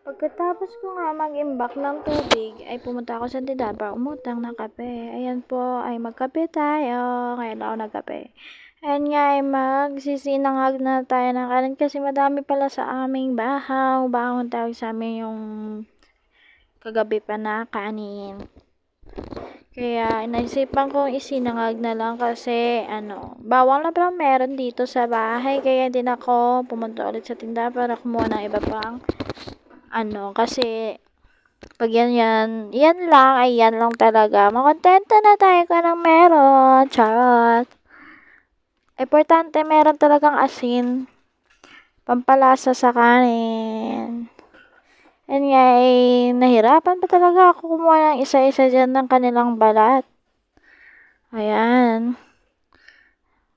Pagkatapos ko nga mag-imbak ng tubig, ay pumunta ako sa tindahan para umutang ng kape. Ayan po, ay magkape tayo. Kaya na ako nagkape. Ayan nga ay magsisinangag na tayo ng kanin kasi madami pala sa aming bahaw. Bahawang tawag sa amin yung kagabi pa na kanin. Kaya naisipan kong isinangag na lang kasi bawang na pala meron dito sa bahay. Kaya din ako pumunta ulit sa tindahan para kumuha ng iba pang kasi pag yan lang, ay yan lang talaga. Makontento na tayo kung anong meron. Charot. Importante meron talagang asin. Pampalasa sa kanin. And nga, nahirapan pa talaga ako kumuha ng isa-isa dyan ng kanilang balat. Ayan.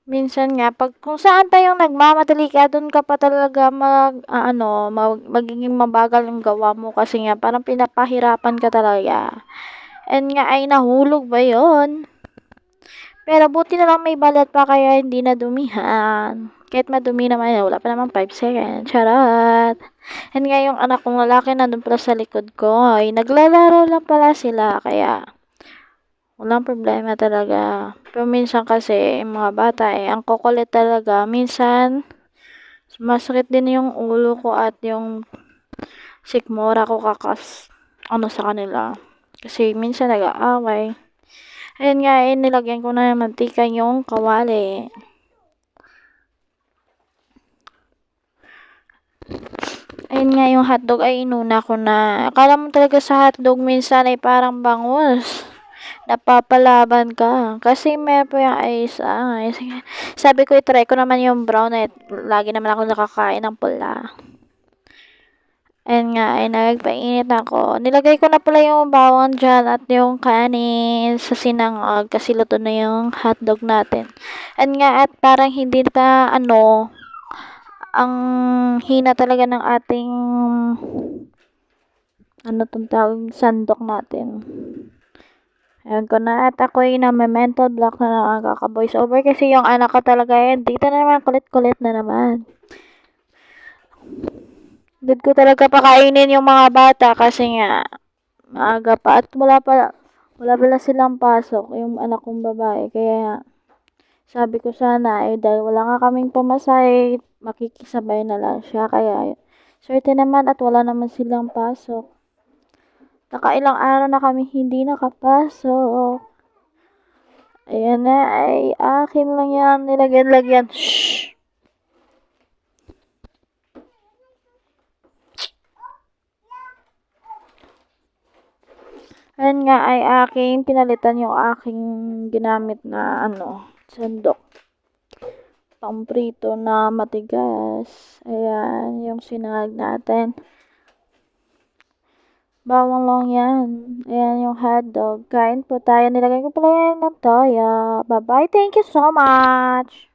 Minsan nga, kung saan pa yung nagmamadali ka, doon ka pa talaga magiging mabagal yung gawa mo kasi nga, parang pinapahirapan ka talaga. And nga, ay nahulog ba yon? Pero buti na lang may balat pa kaya hindi na dumihan. Kahit madumi naman, wala pa naman 5 seconds. Charot! And nga, yung anak kong lalaki na doon pala sa likod ko, ay naglalaro lang pala sila, kaya walang problema talaga. Pero minsan kasi, yung mga bata ang kukulit talaga. Minsan, masakit din yung ulo ko at yung sikmura ko sa kanila. Kasi minsan nag-aaway. Ayun nga, nilagyan ko na ng mantika yung kawali. Ayun nga, yung hotdog ay inuna ko na. Akala mo talaga sa hotdog minsan ay parang bangus. Napapalaban ka. Kasi meron po yung ice. Sabi ko, itry ko naman yung brown lagi naman ako nakakain ng pula. Ayun nga, ay nagpainit ako. Nilagay ko na pala yung bawang dyan at yung kanin sa sinangag kasi luto na yung hotdog natin. Ayun nga, at parang hindi pa ang hina talaga ng ating tong tawag sandok natin. Ayan ko na at ako'y mental block na nakaka-voice over kasi yung anak ko talaga dito na naman kulit-kulit na naman. Hindi ko talaga pakainin yung mga bata kasi nga maaga pa at wala pala silang pasok yung anak kong babae kaya sabi ko sana dahil wala nga kaming pamasahe makikisabay na lang siya kaya swerte naman at wala naman silang pasok. Nakailang araw na kami hindi nakapasok. Ayan na ay akin lang yan nilagyan. Shhh! Ayan nga ay aking pinalitan yung aking ginamit na sandok. Pamprito na matigas. Ayan, yung sinangag natin. Bawang lang yan. Ayan yung hotdog. Kain po tayo. Nilagay ko pala yan ng toyo. Bye-bye. Thank you so much.